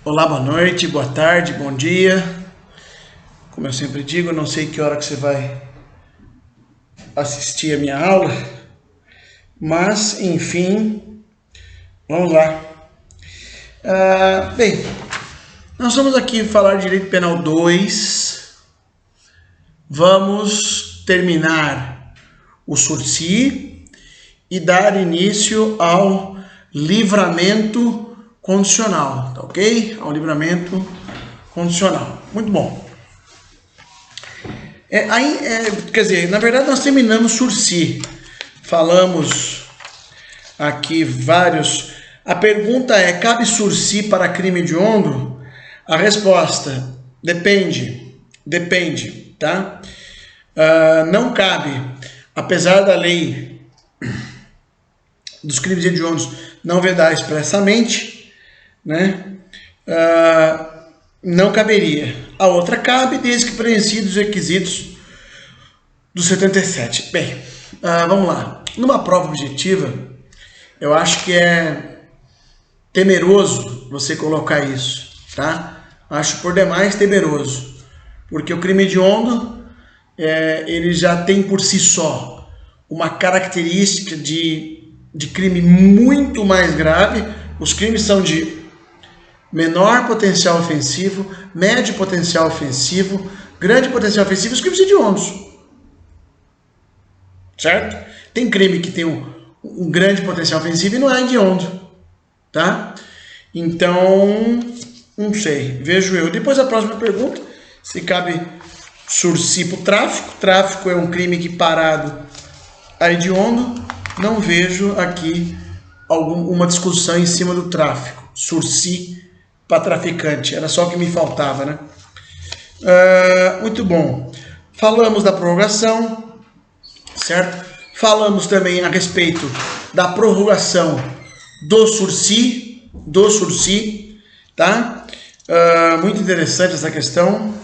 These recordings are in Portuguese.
Olá, boa noite, boa tarde, bom dia. Como eu sempre digo, não sei que hora que você vai assistir a minha aula, mas enfim, vamos lá. Bem, nós vamos aqui falar de Direito Penal 2. Vamos terminar o sursi e dar início ao livramento condicional, tá ok? Ao livramento condicional. Muito bom. Quer dizer, na verdade nós terminamos sursi. Falamos aqui vários. A pergunta é: cabe sursi para crime hediondo? A resposta: depende. Depende, tá? Não cabe, apesar da lei dos crimes hediondos não vedar expressamente, né? Não caberia. A outra cabe, desde que preenchidos os requisitos do 77. Bem, vamos lá. Numa prova objetiva, eu acho que é temeroso você colocar isso, tá? Acho por demais temeroso, porque o crime hediondo, ele já tem por si só uma característica de crime muito mais grave. Os crimes são de menor potencial ofensivo, médio potencial ofensivo, grande potencial ofensivo, os crimes hediondos. Certo? Tem crime que tem um grande potencial ofensivo e não é hediondo. Tá? Então, não sei. Vejo eu. Depois a próxima pergunta, se cabe sursi para o tráfico. Tráfico é um crime que parado a hediondo. Não vejo aqui uma discussão em cima do tráfico. Sursi para traficante, era só o que me faltava, né? Muito bom. Falamos da prorrogação, certo? Falamos também a respeito da prorrogação do sursi, tá? Muito interessante essa questão.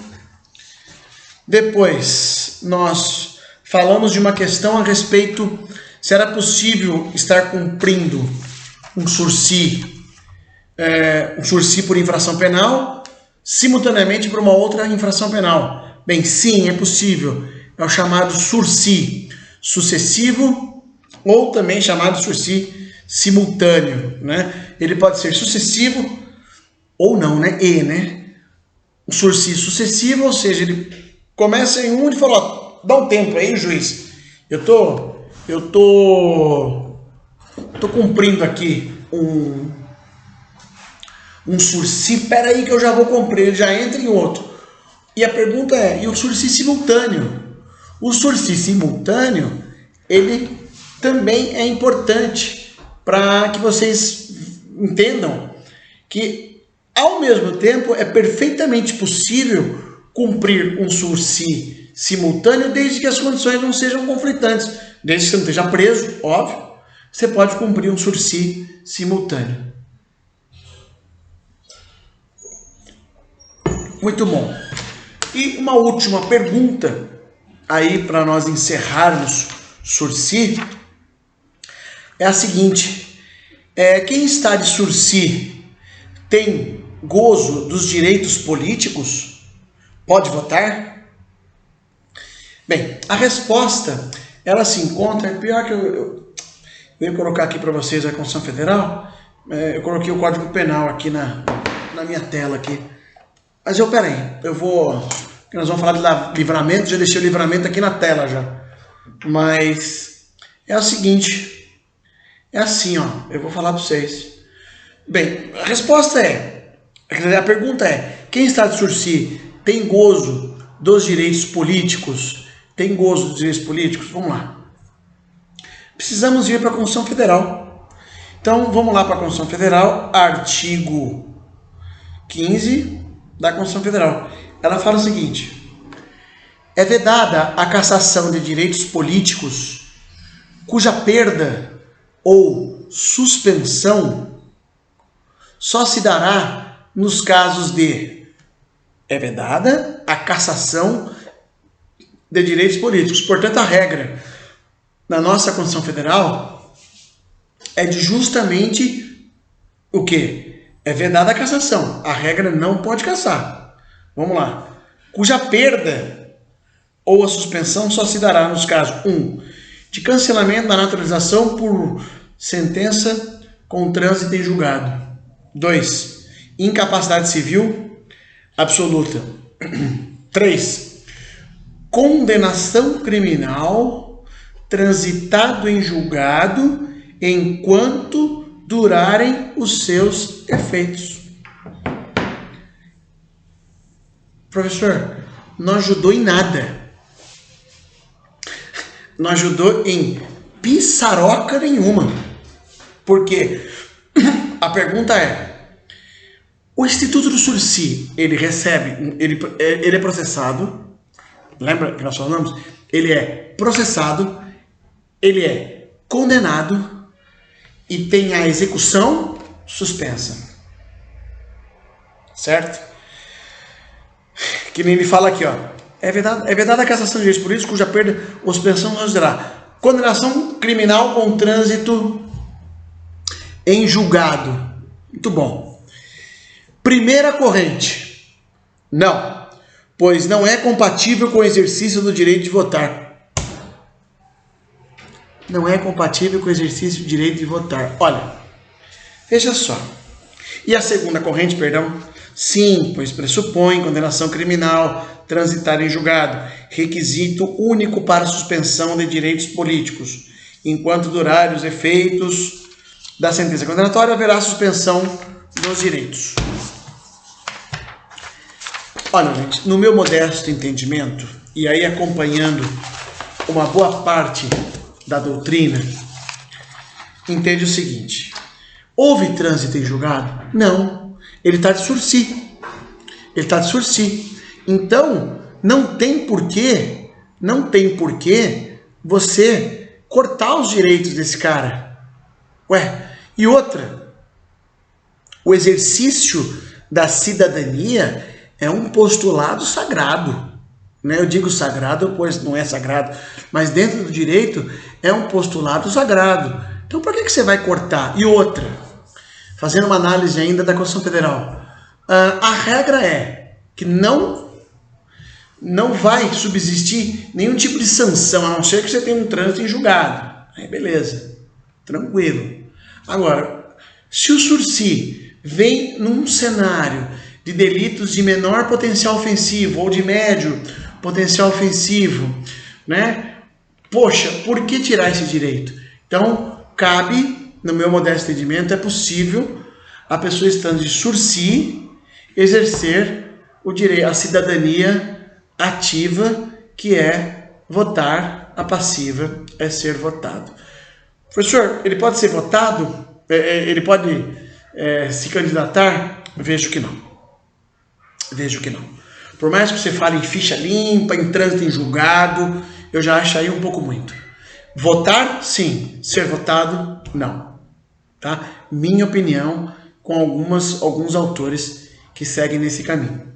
Depois, nós falamos de uma questão a respeito se era possível estar cumprindo um sursi por infração penal, simultaneamente por uma outra infração penal. Bem, sim, é possível. É o chamado sursi sucessivo, ou também chamado sursi simultâneo, né? Ele pode ser sucessivo ou não, né? O sursi sucessivo, ou seja, ele começa em um e fala: ó, dá um tempo aí, juiz. Eu tô cumprindo aqui um sursi, peraí que eu já vou cumprir, ele já entra em outro. E a pergunta é: e o sursi simultâneo? O sursi simultâneo, ele também é importante para que vocês entendam que, ao mesmo tempo, é perfeitamente possível cumprir um sursi simultâneo, desde que as condições não sejam conflitantes. Desde que você não esteja preso, óbvio, você pode cumprir um sursi simultâneo. Muito bom. E uma última pergunta aí para nós encerrarmos sursi é a seguinte: quem está de sursi tem gozo dos direitos políticos? Pode votar? Bem, a resposta ela se encontra, pior que eu ia colocar aqui para vocês a Constituição Federal, eu coloquei o Código Penal aqui na minha tela aqui. Mas peraí, nós vamos falar de livramento, já deixei o livramento aqui na tela já. Mas é o seguinte, é assim, ó, eu vou falar para vocês. Bem, a resposta a pergunta é: quem está de sursi tem gozo dos direitos políticos? Tem gozo dos direitos políticos? Vamos lá. Precisamos ir para a Constituição Federal. Então, vamos lá para a Constituição Federal, artigo 15 da Constituição Federal. Ela fala o seguinte: é vedada a cassação de direitos políticos cuja perda ou suspensão só se dará nos casos de... É vedada a cassação de direitos políticos. Portanto, a regra na nossa Constituição Federal é de justamente o quê? é vedada a cassação. A regra não pode cassar. Vamos lá. Cuja perda ou a suspensão só se dará nos casos 1. De cancelamento da naturalização por sentença com trânsito em julgado. 2. Incapacidade civil absoluta. 3. Condenação criminal transitado em julgado enquanto durarem os seus efeitos. Professor, não ajudou em nada. Não ajudou em pissaroca nenhuma. Porque a pergunta é: o Instituto do Sursi, ele recebe, ele é processado, lembra que nós falamos? Ele é processado, ele é condenado e tem a execução suspensa. Certo? Que nem ele fala aqui, ó. É vedada a cassação de direitos políticos cuja perda ou suspensão não será. Condenação criminal com trânsito em julgado. Muito bom. Primeira corrente. Não, pois não é compatível com o exercício do direito de votar. Não é compatível com o exercício do direito de votar. Olha, veja só. E a segunda corrente, perdão? Sim, pois pressupõe condenação criminal transitar em julgado, requisito único para suspensão de direitos políticos. Enquanto durarem os efeitos da sentença condenatória, haverá suspensão dos direitos. Olha, gente, no meu modesto entendimento, e aí acompanhando uma boa parte da doutrina, entende o seguinte: houve trânsito em julgado? Não. Ele está de sursi. Ele está de sursi. Então, não tem porquê você cortar os direitos desse cara. Ué, e outra, o exercício da cidadania é um postulado sagrado. Né? Eu digo sagrado, pois não é sagrado, mas dentro do direito é um postulado sagrado. Então, por que você vai cortar? E outra, fazendo uma análise ainda da Constituição Federal, a regra é que não vai subsistir nenhum tipo de sanção, a não ser que você tenha um trânsito em julgado. Aí beleza, tranquilo. Agora, se o sursi vem num cenário de delitos de menor potencial ofensivo ou de médio potencial ofensivo, né? Poxa, por que tirar esse direito? Então, cabe, no meu modesto entendimento, é possível a pessoa estando de sursi exercer o direito, a cidadania ativa, que é votar, a passiva é ser votado. Professor, ele pode ser votado? Ele pode se candidatar? Vejo que não. Vejo que não. Por mais que você fale em ficha limpa, em trânsito em julgado, eu já acho aí um pouco muito. Votar, sim. Ser votado, não. Tá? Minha opinião, com alguns autores que seguem nesse caminho.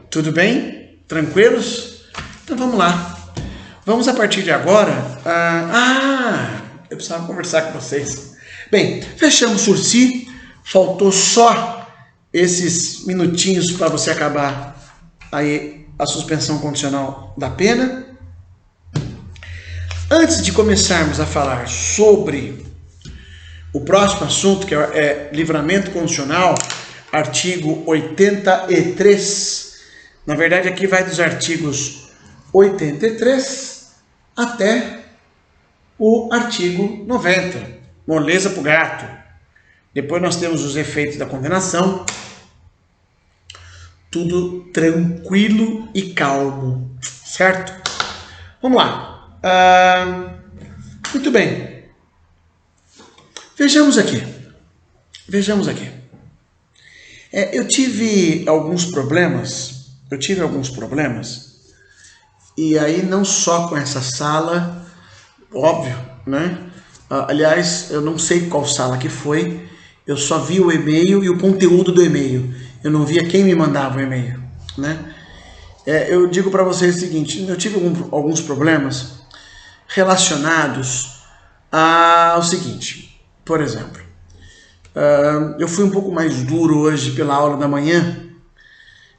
Tudo bem? Tranquilos? Então vamos lá. Vamos a partir de agora... eu precisava conversar com vocês. Bem, fechamos o sursi. Faltou só esses minutinhos para você acabar aí a suspensão condicional da pena. Antes de começarmos a falar sobre o próximo assunto, que é livramento condicional, artigo 83. Na verdade, aqui vai dos artigos 83 até o artigo 90. Moleza pro gato. Depois nós temos os efeitos da condenação. Tudo tranquilo e calmo, certo? Vamos lá. Muito bem. Vejamos aqui. Eu tive alguns problemas. E aí não só com essa sala, óbvio, né? Aliás, eu não sei qual sala que foi. Eu só vi o e-mail e o conteúdo do e-mail. Eu não via quem me mandava o e-mail, né? Eu digo para vocês o seguinte: eu tive alguns problemas relacionados ao seguinte. Por exemplo, Eu fui um pouco mais duro hoje pela aula da manhã,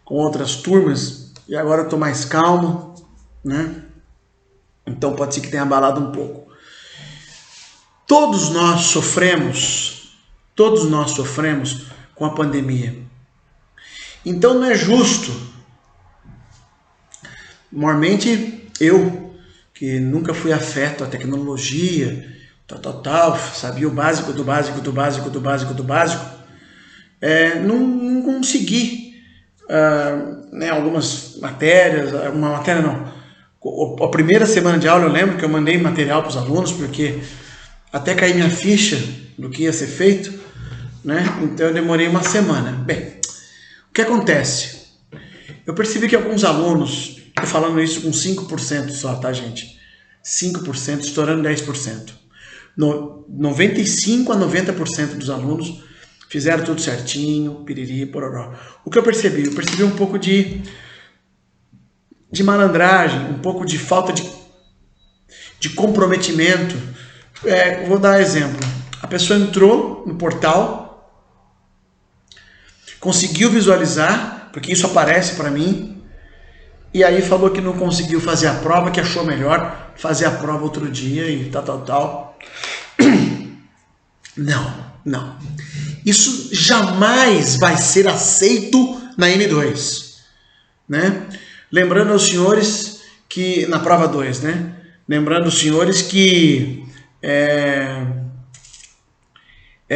com outras turmas, e agora eu estou mais calmo, né? Então pode ser que tenha abalado um pouco. Todos nós sofremos com a pandemia. Então não é justo. Normalmente eu, que nunca fui afeto à tecnologia, sabia o básico do básico do básico do básico do básico, não consegui, né, algumas matérias, uma matéria não, a primeira semana de aula eu lembro que eu mandei material para os alunos, porque até cair minha ficha do que ia ser feito, né, então eu demorei uma semana. Bem, o que acontece? Eu percebi que alguns alunos, estou falando isso com 5% só, tá, gente? 5%, estourando 10%. 95% a 90% dos alunos fizeram tudo certinho, piriri, pororó. O que eu percebi? Eu percebi um pouco de malandragem, um pouco de falta de comprometimento. Vou dar um exemplo. A pessoa entrou no portal, conseguiu visualizar, porque isso aparece para mim, e aí falou que não conseguiu fazer a prova, que achou melhor fazer a prova outro dia e tal. Não. Isso jamais vai ser aceito na M2, né? Lembrando aos senhores que, na prova 2, né? Lembrando aos senhores que é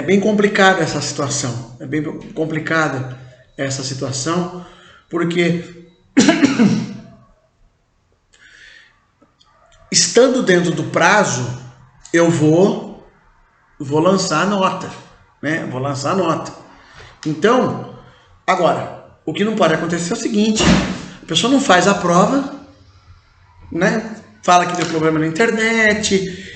bem complicada essa situação. É bem complicada essa situação, porque estando dentro do prazo, eu vou lançar a nota, né? Vou lançar a nota. Então, agora, o que não pode acontecer é o seguinte: a pessoa não faz a prova, né? Fala que deu problema na internet,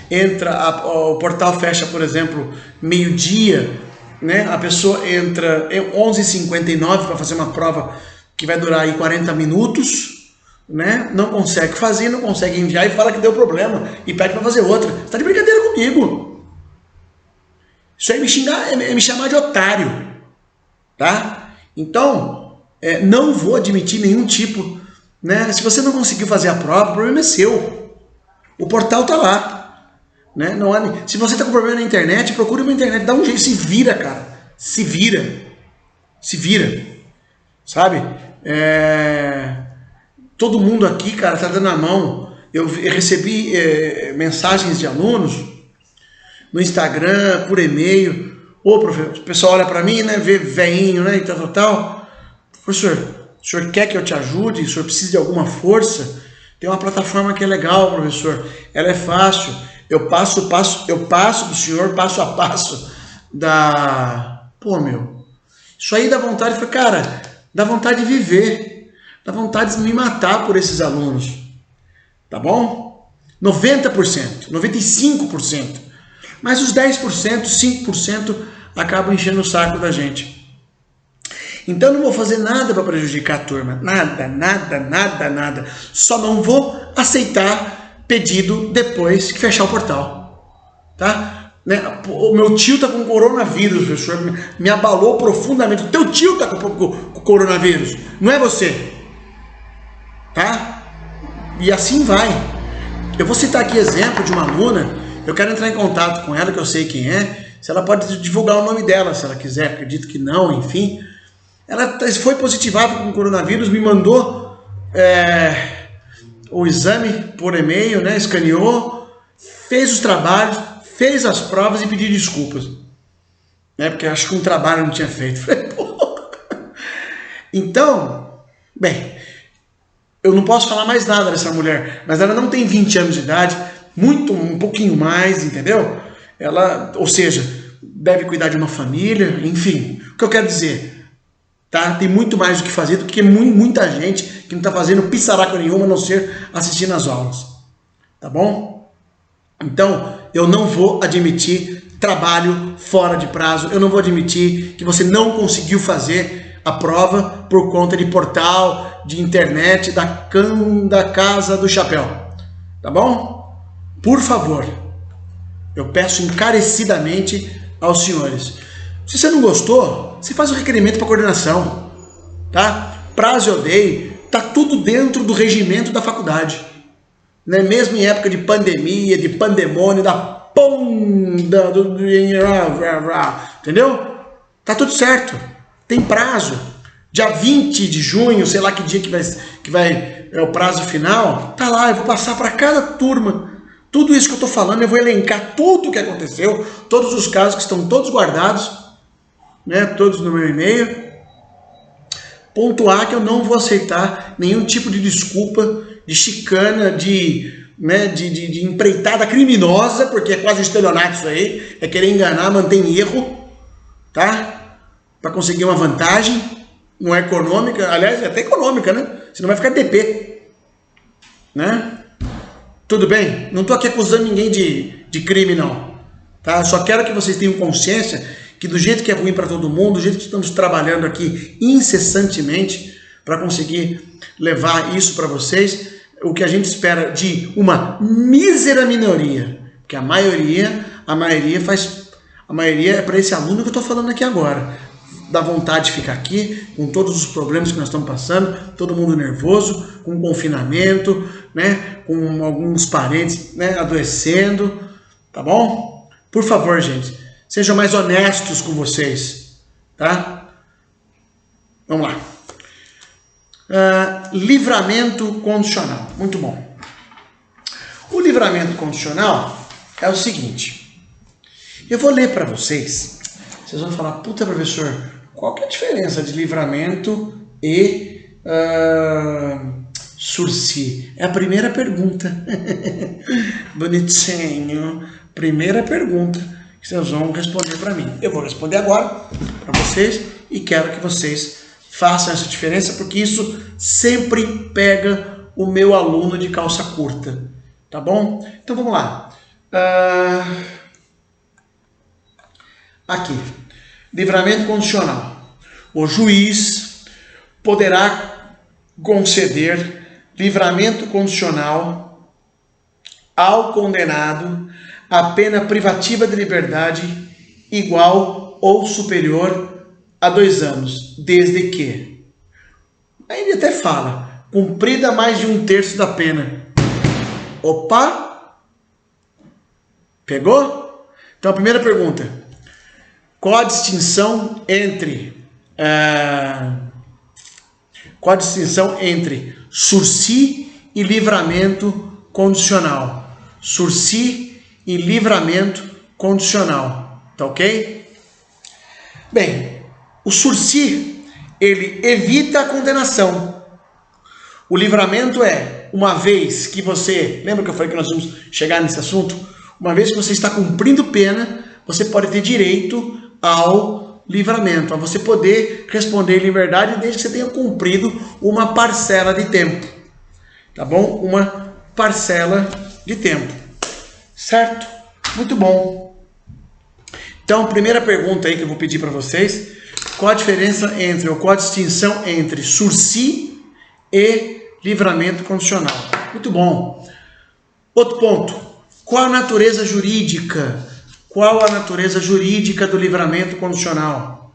o portal fecha, por exemplo, meio-dia, né? A pessoa entra 11h59 para fazer uma prova que vai durar aí 40 minutos, né? Não consegue fazer, não consegue enviar e fala que deu problema e pede para fazer outra. Você tá de brincadeira comigo? Isso aí é me chamar de otário, tá? Então, não vou admitir nenhum tipo, né? Se você não conseguiu fazer a prova, o problema é seu. O portal tá lá, né? Não há, se você tá com problema na internet, procure uma internet, dá um jeito, se vira, cara. Se vira, sabe? Todo mundo aqui, cara, tá dando a mão. Eu recebi mensagens de alunos no Instagram, por e-mail. Ô, professor, o pessoal olha para mim, né, vê veinho, né, e tal. Professor, o senhor quer que eu te ajude? O senhor precisa de alguma força? Tem uma plataforma que é legal, professor. Ela é fácil. Eu passo do senhor passo a passo Pô, meu, isso aí dá vontade, cara, dá vontade de viver, dá vontade de me matar por esses alunos, tá bom? 90%, 95%. Mas os 10%, 5% acabam enchendo o saco da gente. Então não vou fazer nada para prejudicar a turma. Nada. Só não vou aceitar pedido depois que fechar o portal. Tá? Né? O meu tio tá com coronavírus, professor. Me abalou profundamente. O teu tio tá com coronavírus. Não é você. Tá? E assim vai. Eu vou citar aqui exemplo de uma aluna. Eu quero entrar em contato com ela, que eu sei quem é. Se ela pode divulgar o nome dela, se ela quiser. Acredito que não, enfim. Ela foi positivada com coronavírus, me mandou o exame por e-mail, né? Escaneou, fez os trabalhos, fez as provas e pediu desculpas. Né? Porque acho que um trabalho não tinha feito. Falei, pô. Então, bem, eu não posso falar mais nada dessa mulher, mas ela não tem 20 anos de idade, um pouquinho mais, entendeu? Ela, ou seja, deve cuidar de uma família, enfim. O que eu quero dizer, tá? Tem muito mais o que fazer do que muita gente que não está fazendo pissaraca nenhuma, a não ser assistindo as aulas. Tá bom? Então, eu não vou admitir trabalho fora de prazo, eu não vou admitir que você não conseguiu fazer a prova por conta de portal, de internet, da casa do chapéu. Tá bom? Por favor, eu peço encarecidamente aos senhores. Se você não gostou, você faz o requerimento para coordenação, tá? Prazo eu dei, tá tudo dentro do regimento da faculdade, né? Mesmo em época de pandemia, de pandemônio, da ponda, entendeu? Tá tudo certo, tem prazo. Dia 20 de junho, sei lá que dia que vai é o prazo final, tá lá, eu vou passar para cada turma. Tudo isso que eu tô falando, eu vou elencar tudo o que aconteceu, todos os casos que estão todos guardados, né, todos no meu e-mail. Pontuar que eu não vou aceitar nenhum tipo de desculpa, de chicana, de empreitada criminosa, porque é quase um estelionato isso aí, é querer enganar, manter em erro, tá? Para conseguir uma vantagem, não é econômica, aliás, é até econômica, né? Senão vai ficar DP, né? Tudo bem? Não estou aqui acusando ninguém de crime, não, tá? Só quero que vocês tenham consciência que do jeito que é ruim para todo mundo, do jeito que estamos trabalhando aqui incessantemente para conseguir levar isso para vocês, o que a gente espera de uma mísera minoria, porque a maioria é para esse aluno que eu estou falando aqui agora. Dá vontade de ficar aqui, com todos os problemas que nós estamos passando, todo mundo nervoso, com confinamento, né, com alguns parentes, né, adoecendo, tá bom? Por favor, gente, sejam mais honestos com vocês, tá? Vamos lá. Livramento condicional, muito bom. O livramento condicional é o seguinte, eu vou ler para vocês, vocês vão falar, puta professor, qual que é a diferença de livramento e sursi? É a primeira pergunta. Bonitinho. Primeira pergunta que vocês vão responder para mim. Eu vou responder agora para vocês e quero que vocês façam essa diferença, porque isso sempre pega o meu aluno de calça curta. Tá bom? Então vamos lá. Aqui. Livramento condicional. O juiz poderá conceder livramento condicional ao condenado a pena privativa de liberdade igual ou superior a 2 anos, desde que, aí ele até fala, cumprida mais de 1/3 da pena. Opa! Pegou? Então a primeira pergunta. Qual a distinção entre sursi e livramento condicional? Sursi e livramento condicional, tá ok? Bem, o sursi, ele evita a condenação. O livramento é, uma vez que você, lembra que eu falei que nós vamos chegar nesse assunto? Uma vez que você está cumprindo pena, você pode ter direito ao livramento, a você poder responder em liberdade desde que você tenha cumprido uma parcela de tempo, tá bom? Uma parcela de tempo, certo? Muito bom. Então, primeira pergunta aí que eu vou pedir para vocês, qual a diferença entre, ou qual a distinção entre sursi e livramento condicional? Muito bom. Outro ponto, qual a natureza jurídica? Qual a natureza jurídica do livramento condicional?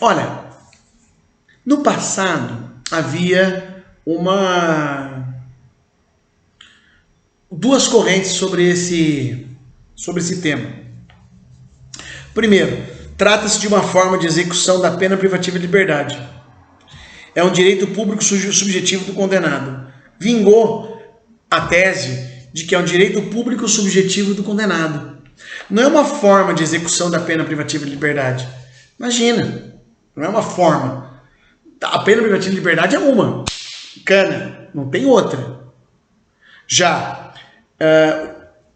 Olha, no passado havia duas correntes sobre esse tema. Primeiro, trata-se de uma forma de execução da pena privativa de liberdade. É um direito público subjetivo do condenado. Vingou a tese de que é um direito público subjetivo do condenado. Não é uma forma de execução da pena privativa de liberdade. Imagina, não é uma forma. A pena privativa de liberdade é uma. Cana, não tem outra. Já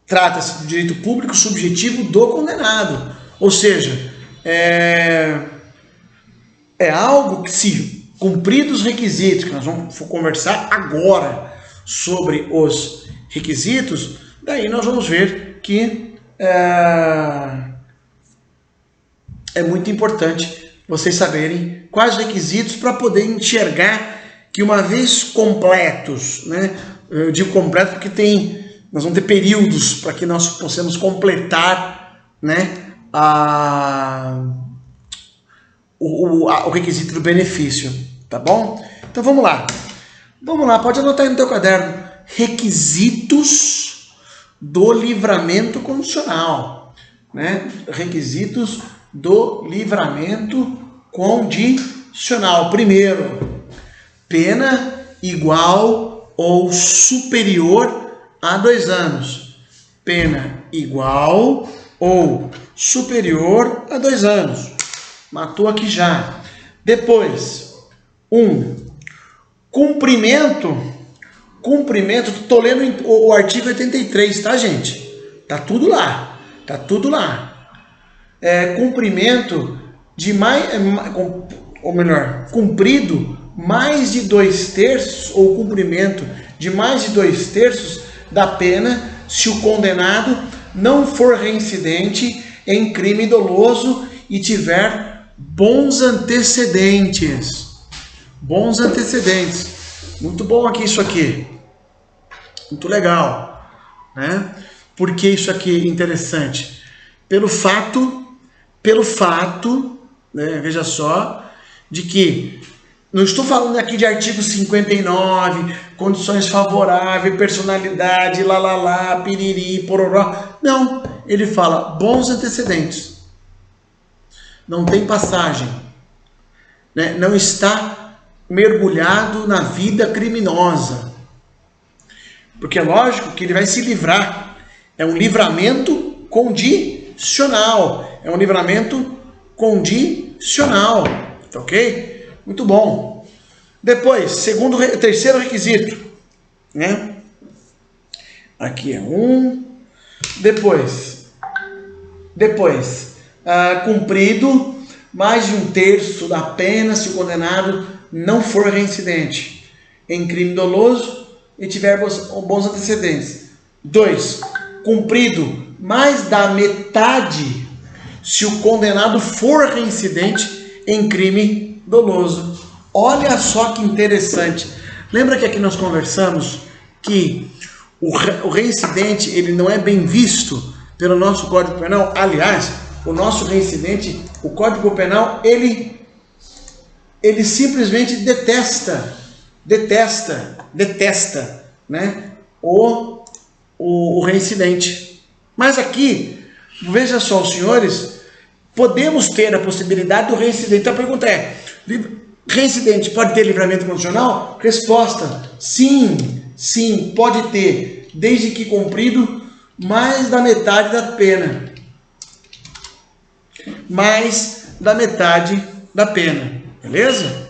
trata-se do direito público subjetivo do condenado. Ou seja, é algo que, se cumpridos os requisitos, que nós vamos conversar agora sobre os requisitos, daí nós vamos ver que é muito importante vocês saberem quais requisitos para poder enxergar que, uma vez completos, né? Eu digo completo porque tem Nós vamos ter períodos para que nós possamos completar, né, o requisito do benefício, tá bom? Então vamos lá. Vamos lá, pode anotar aí no teu caderno. Requisitos do livramento condicional, né? Requisitos do livramento condicional. Primeiro, pena igual ou superior a 2 anos. Pena igual ou superior a 2 anos. Matou aqui já. Depois, cumprimento, tô lendo o artigo 83, tá, gente? Tá tudo lá. Cumprimento de cumprido mais de 2/3 ou cumprimento de mais de 2/3 da pena se o condenado não for reincidente em crime doloso e tiver bons antecedentes. Muito bom aqui isso aqui. Muito legal, né? Por que isso aqui é interessante? Pelo fato, né, veja só, de que não estou falando aqui de artigo 59, condições favoráveis, personalidade, piriri, pororó. Não, ele fala bons antecedentes. Não tem passagem, né? Não está mergulhado na vida criminosa. Porque é lógico que ele vai se livrar. É um livramento condicional. Tá ok? Muito bom. Depois, terceiro requisito, né? Aqui é Depois, cumprido mais de 1/3 da pena se o condenado não for reincidente em crime doloso e tiver bons antecedentes. 2. Cumprido mais da metade se o condenado for reincidente em crime doloso. Olha só que interessante. Lembra que aqui nós conversamos que o reincidente ele não é bem visto pelo nosso Código Penal? Aliás, o nosso reincidente, o Código Penal, ele simplesmente detesta, né, o reincidente. Mas aqui, veja só, os senhores, podemos ter a possibilidade do reincidente. Então a pergunta é, reincidente pode ter livramento condicional? Resposta, sim, pode ter, desde que cumprido mais da metade da pena. Beleza?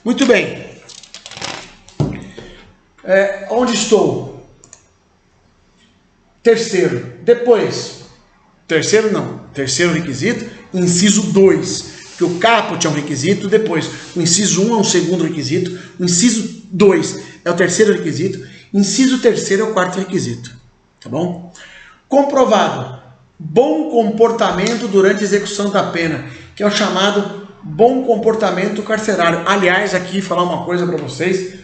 Muito bem. Onde estou? Terceiro requisito, inciso 2, que o caput é um requisito, depois o inciso 1 é um segundo requisito, o inciso 2 é o terceiro requisito, inciso 3 é o quarto requisito, tá bom? Comprovado, bom comportamento durante a execução da pena, que é o chamado bom comportamento carcerário. Aliás, aqui falar uma coisa para vocês,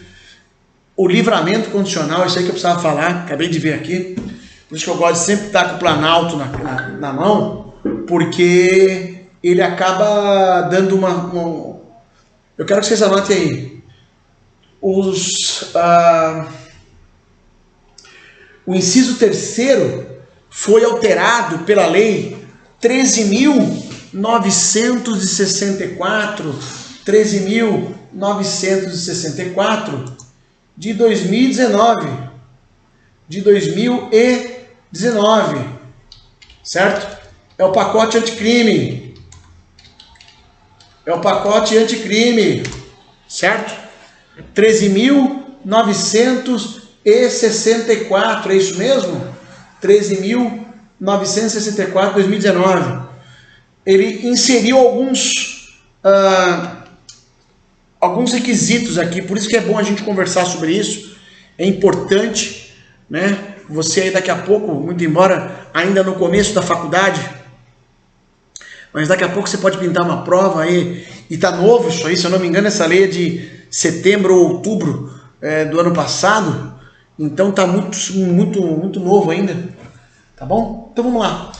o livramento condicional, isso aí que eu precisava falar, acabei de ver aqui, por isso que eu gosto de sempre estar com o Planalto na mão, porque ele acaba dando eu quero que vocês anotem aí, o inciso 3º foi alterado pela lei 13.964 de 2019, certo? É o pacote anticrime. Certo? 13.964, é isso mesmo? 13.964, 2019. Ele inseriu alguns requisitos aqui, por isso que é bom a gente conversar sobre isso. É importante, né? Você aí daqui a pouco, muito embora ainda no começo da faculdade, mas daqui a pouco você pode pintar uma prova aí, e tá novo isso aí, se eu não me engano, essa lei é de setembro ou outubro do ano passado, Então tá muito novo ainda, tá bom? Então vamos lá.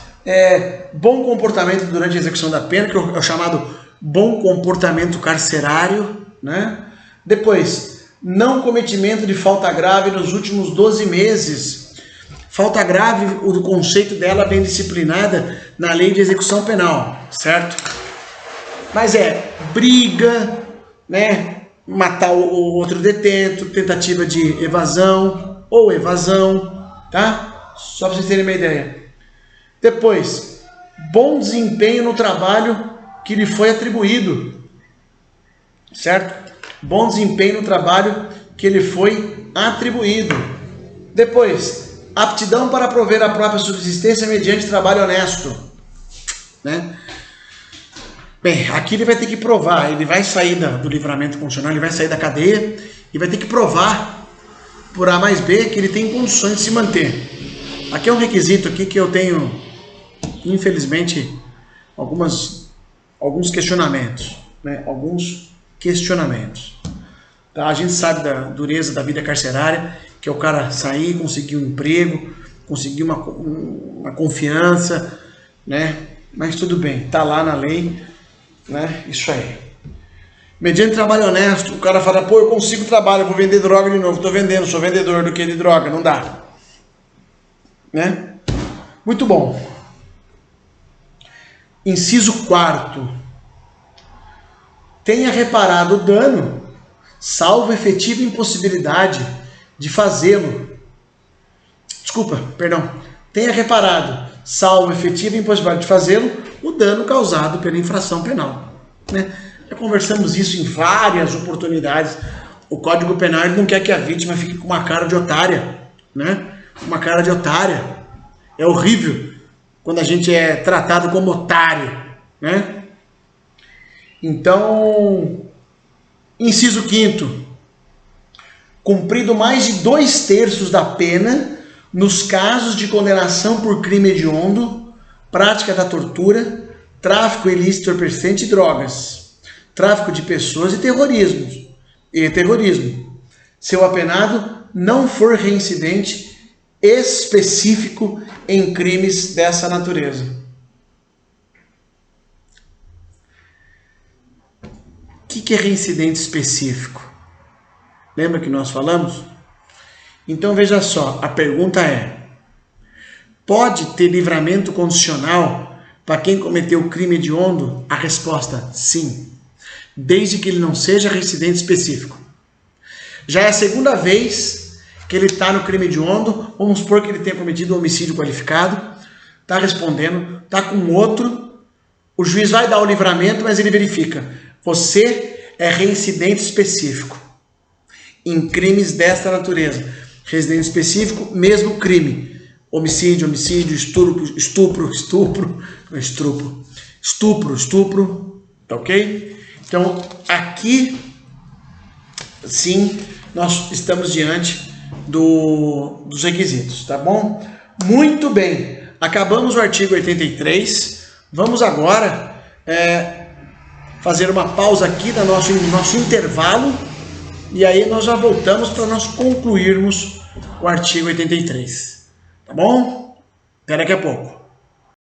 Bom comportamento durante a execução da pena, que é o chamado bom comportamento carcerário, né? Depois, não cometimento de falta grave nos últimos 12 meses. Falta grave, o conceito dela vem disciplinada na lei de execução penal, certo? Mas briga, né? Matar o outro detento, tentativa de evasão ou evasão, tá? Só para vocês terem uma ideia. Depois, bom desempenho no trabalho que lhe foi atribuído, certo? Bom desempenho no trabalho que lhe foi atribuído. Depois, aptidão para prover a própria subsistência mediante trabalho honesto, né? Bem, aqui ele vai ter que provar, ele vai sair do livramento condicional, ele vai sair da cadeia e vai ter que provar por A mais B que ele tem condições de se manter. Aqui é um requisito aqui que eu tenho, infelizmente, alguns questionamentos, né? Alguns questionamentos. Tá? A gente sabe da dureza da vida carcerária, que é o cara sair, conseguir um emprego, conseguir uma confiança, né? Mas tudo bem, tá lá na lei, né? Isso aí. Mediante trabalho honesto, o cara fala, pô, eu consigo trabalho, eu vou vender droga de novo, tô vendendo, sou vendedor do que de droga, não dá, né? Muito bom. Inciso 4. Tenha reparado o dano, salvo efetiva impossibilidade de fazê-lo. Tenha reparado, salvo efetiva impossibilidade de fazê-lo, o dano causado pela infração penal, né? Já conversamos isso em várias oportunidades. O Código Penal não quer que a vítima fique com uma cara de otária, né? Uma cara de otária. É horrível quando a gente é tratado como otário, né? Então, inciso 5º, cumprido mais de 2/3 da pena nos casos de condenação por crime hediondo, prática da tortura, tráfico ilícito entorpecente e drogas, tráfico de pessoas e terrorismo. Se o apenado não for reincidente específico em crimes dessa natureza. O que é reincidente específico? Lembra que nós falamos? Então veja só, a pergunta é: pode ter livramento condicional para quem cometeu crime hediondo? A resposta: sim, desde que ele não seja reincidente específico. Já é a segunda vez que ele está no crime hediondo, vamos supor que ele tenha cometido um homicídio qualificado, está respondendo, está com outro, o juiz vai dar o livramento, mas ele verifica: você é reincidente específico em crimes desta natureza. Reincidente específico, mesmo crime. Homicídio, estupro, tá ok? Então, aqui, sim, nós estamos diante dos requisitos, tá bom? Muito bem, acabamos o artigo 83, vamos agora fazer uma pausa aqui no nosso intervalo, e aí nós já voltamos para nós concluirmos o artigo 83, tá bom? Até daqui a pouco.